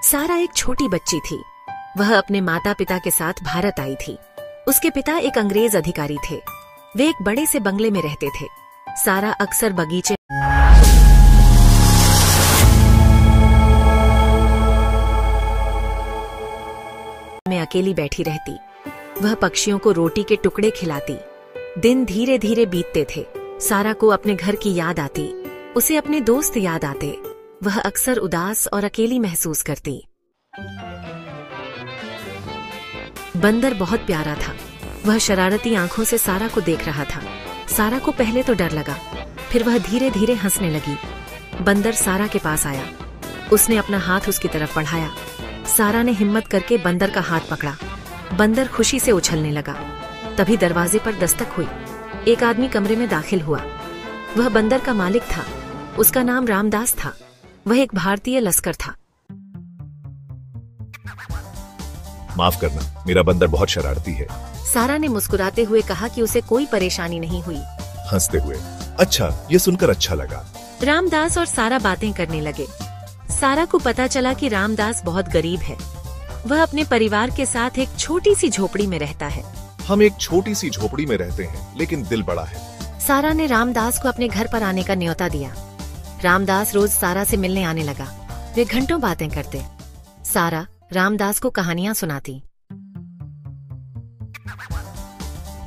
सारा एक छोटी बच्ची थी। वह अपने माता पिता के साथ भारत आई थी। उसके पिता एक अंग्रेज अधिकारी थे। वे एक बड़े से बंगले में रहते थे। सारा अक्सर बगीचे में अकेली बैठी रहती। वह पक्षियों को रोटी के टुकड़े खिलाती। दिन धीरे धीरे बीतते थे। सारा को अपने घर की याद आती। उसे अपने दोस्त याद आते। वह अक्सर उदास और अकेली महसूस करती। बंदर बहुत प्यारा था। वह शरारती आंखों से सारा को देख रहा था। सारा को पहले तो डर लगा, फिर वह धीरे धीरे हंसने लगी। बंदर सारा के पास आया। उसने अपना हाथ उसकी तरफ बढ़ाया। सारा ने हिम्मत करके बंदर का हाथ पकड़ा। बंदर खुशी से उछलने लगा। तभी दरवाजे पर दस्तक हुई। एक आदमी कमरे में दाखिल हुआ। वह बंदर का मालिक था। उसका नाम रामदास था। वह एक भारतीय लश्कर था। माफ करना, मेरा बंदर बहुत शरारती है। सारा ने मुस्कुराते हुए कहा कि उसे कोई परेशानी नहीं हुई। हंसते हुए, अच्छा, ये सुनकर अच्छा लगा। रामदास और सारा बातें करने लगे। सारा को पता चला कि रामदास बहुत गरीब है। वह अपने परिवार के साथ एक छोटी सी झोपड़ी में रहता है। हम एक छोटी सी झोपड़ी में रहते हैं, लेकिन दिल बड़ा है। सारा ने रामदास को अपने घर पर आने का न्योता दिया। रामदास रोज सारा से मिलने आने लगा। वे घंटों बातें करते। सारा रामदास को कहानियां सुनाती।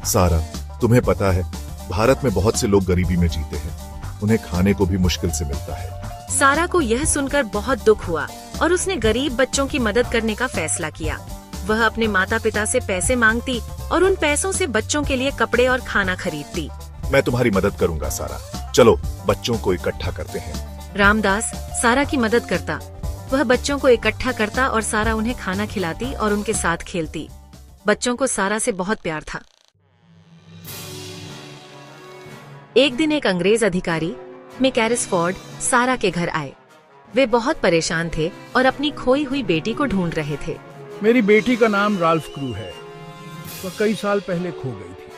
सारा, तुम्हें पता है, भारत में बहुत से लोग गरीबी में जीते हैं। उन्हें खाने को भी मुश्किल से मिलता है। सारा को यह सुनकर बहुत दुख हुआ और उसने गरीब बच्चों की मदद करने का फैसला किया। वह अपने माता पिता से पैसे मांगती और उन पैसों से बच्चों के लिए कपड़े और खाना खरीदती। मैं तुम्हारी मदद करूंगा सारा। चलो बच्चों को इकट्ठा करते हैं। रामदास सारा की मदद करता। वह बच्चों को इकट्ठा करता और सारा उन्हें खाना खिलाती और उनके साथ खेलती। बच्चों को सारा से बहुत प्यार था। एक दिन एक अंग्रेज अधिकारी मैकैरिसफोर्ड सारा के घर आए। वे बहुत परेशान थे और अपनी खोई हुई बेटी को ढूंढ रहे थे। मेरी बेटी का नाम राल्फ क्रू है। वह कई साल पहले खो गई थी।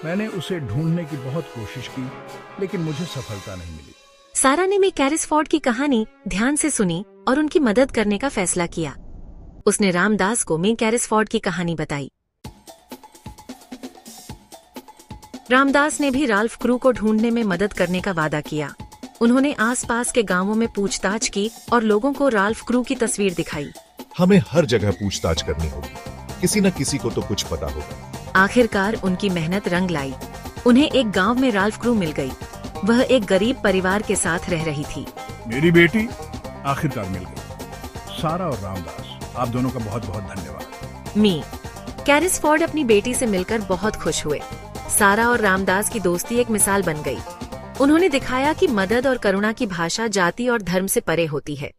मैंने उसे ढूंढने की बहुत कोशिश की, लेकिन मुझे सफलता नहीं मिली। सारा ने मैकैरिसफोर्ड की कहानी ध्यान से सुनी और उनकी मदद करने का फैसला किया। उसने रामदास को मैकैरिसफोर्ड की कहानी बताई। रामदास ने भी राल्फ क्रू को ढूंढने में मदद करने का वादा किया। उन्होंने आसपास के गांवों में पूछताछ की और लोगों को राल्फ क्रू की तस्वीर दिखाई। हमें हर जगह पूछताछ करनी होगी। किसी न किसी को तो कुछ पता होगा। आखिरकार उनकी मेहनत रंग लाई। उन्हें एक गांव में राल्फ क्रू मिल गई। वह एक गरीब परिवार के साथ रह रही थी। मेरी बेटी आखिरकार मिल गई। सारा और रामदास, आप दोनों का बहुत बहुत धन्यवाद। मैकैरिसफोर्ड अपनी बेटी से मिलकर बहुत खुश हुए। सारा और रामदास की दोस्ती एक मिसाल बन गई। उन्होंने दिखाया कि मदद और करुणा की भाषा जाति और धर्म से परे होती है।